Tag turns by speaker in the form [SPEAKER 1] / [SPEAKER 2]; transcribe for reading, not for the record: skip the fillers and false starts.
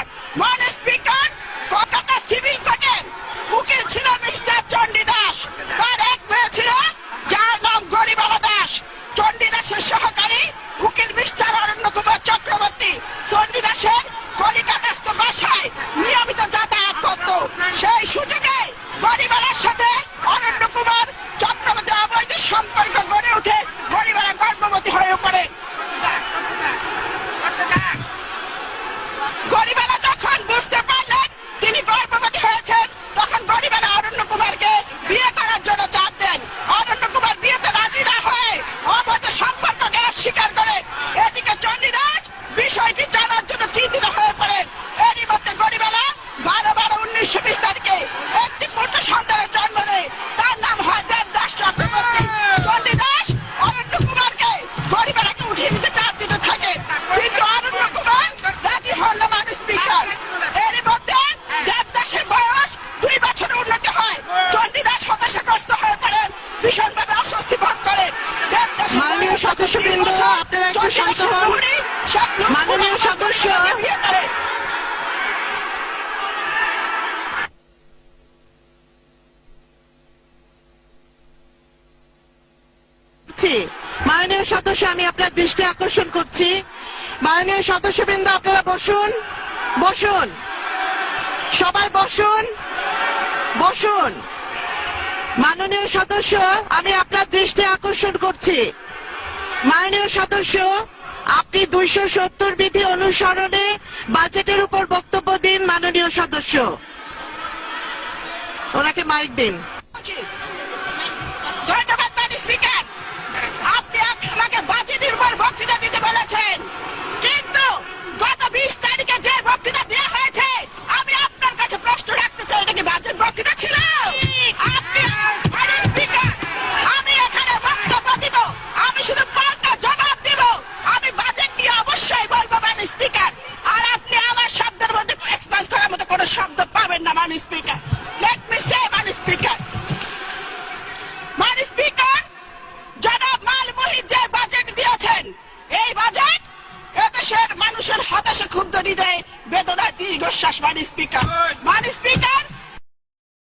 [SPEAKER 1] Speaker, মাননীয় speaker, Kolkata civil কোর্টের উকিল ছিল মিস্টার চণ্ডী দাস। তার এক মেয়ে ছিল যার নাম গরিবালা দাস। চণ্ডী দাসের সহকারী উকিল মিস্টার অরণ্য কুমার চক্রবর্তী চণ্ডী দাসের কলিকাতাস্থ বাসায় নিয়মিত যাতায়াত করত। সেই সুযোগে গরিবালার সাথে অরণ্য কুমার চক্রবর্তী অবৈধ সম্পর্ক গড়ে উঠে গরিবালা গর্ভবতী হয়ে পড়ে। গরিবালা যখন বুঝতে পারলেন তিনি গর্ভবতী হয়েছেন, তখন গরিবালা অরণ্য কুমারকে বিয়ে করার জন্য চাপ দেন। অরণ্য কুমার বিয়েতে রাজি না হয়ে অবৈধ সম্পর্ককে অস্বীকার করে। এদিকে চণ্ডী দাস বিষয়টি জানার জন্য চিন্তিত হয়ে পড়েন। এরই মধ্যে গরিবালা 12/12/1920 তারিখে একটি পুত্র সন্তানের জন্ম দেয়। তার নাম হয় দেবদাস চক্রবর্তী। চণ্ডী দাস অরণ্য কুমারকে গরিবালাকে উঠিয়ে নিতে চাপ দিতে থাকে, কিন্তু অরণ্য কুমার রাজি হন না মাননীয় স্পিকার। এরই মধ্যে দেবদাসের বয়স 2 বছরের উন্নতি হয়। চণ্ডী দাস হতাশাগ্রস্ত হয়ে পড়েন, ভীষণভাবে অস্বস্তি বোধ করেন।
[SPEAKER 2] মাননীয় সদস্যবৃন্দ, আপনারা একটু শান্ত হন। মাননীয় সদস্য,
[SPEAKER 1] বিয়ে করে।
[SPEAKER 2] মাননীয় সদস্য, আমি আপনার দৃষ্টি আকর্ষণ করছি। মাননীয় সদস্যবৃন্দ, আপনারা বসুন, বসুন, সবাই বসুন, বসুন। মাননীয় সদস্য, আমি আপনার দৃষ্টি আকর্ষণ করছি। মাননীয় সদস্য, আপনি 270 বিধি অনুসরণে বাজেটের উপর বক্তব্য দিন। মাননীয় সদস্য, ওনাকে মাইক দিন।
[SPEAKER 1] ধন্যবাদ মাননীয় স্পিকার। আপনি আমাকে বাজেটের উপর বক্তৃতা দিতে বলেছেন, কিন্তু গত 20 তারিখে যে বক্তৃতা দেওয়া হয়েছে, আমি আপনার কাছে প্রশ্ন রাখতে চাই, এটা কি বাজেট বক্তৃতা ছিল? আপনি মাননীয় স্পিকার, আমি এখানে বক্তব্য দিব, আমি শুধু পাল্টা জবাব দিব। আমি বাজেট নিয়ে অবশ্যই বলবো মাননীয় স্পিকার। আর আপনি আমার শব্দের মধ্যে এক্সপান্স করার মতো কোনো শব্দ পাবেন না মাননীয় স্পিকার। লেট মি সে মাননীয় স্পিকার, মাননীয় স্পিকার, জনাব মাল মুহিত যে বাজেট দিয়েছেন, এই বাজেট এদেশের মানুষের হতাশা ক্ষুব্ধ হৃদয়ে বেদনার দীর্ঘশ্বাস। মাননীয় স্পিকার, মাননীয় স্পিকার,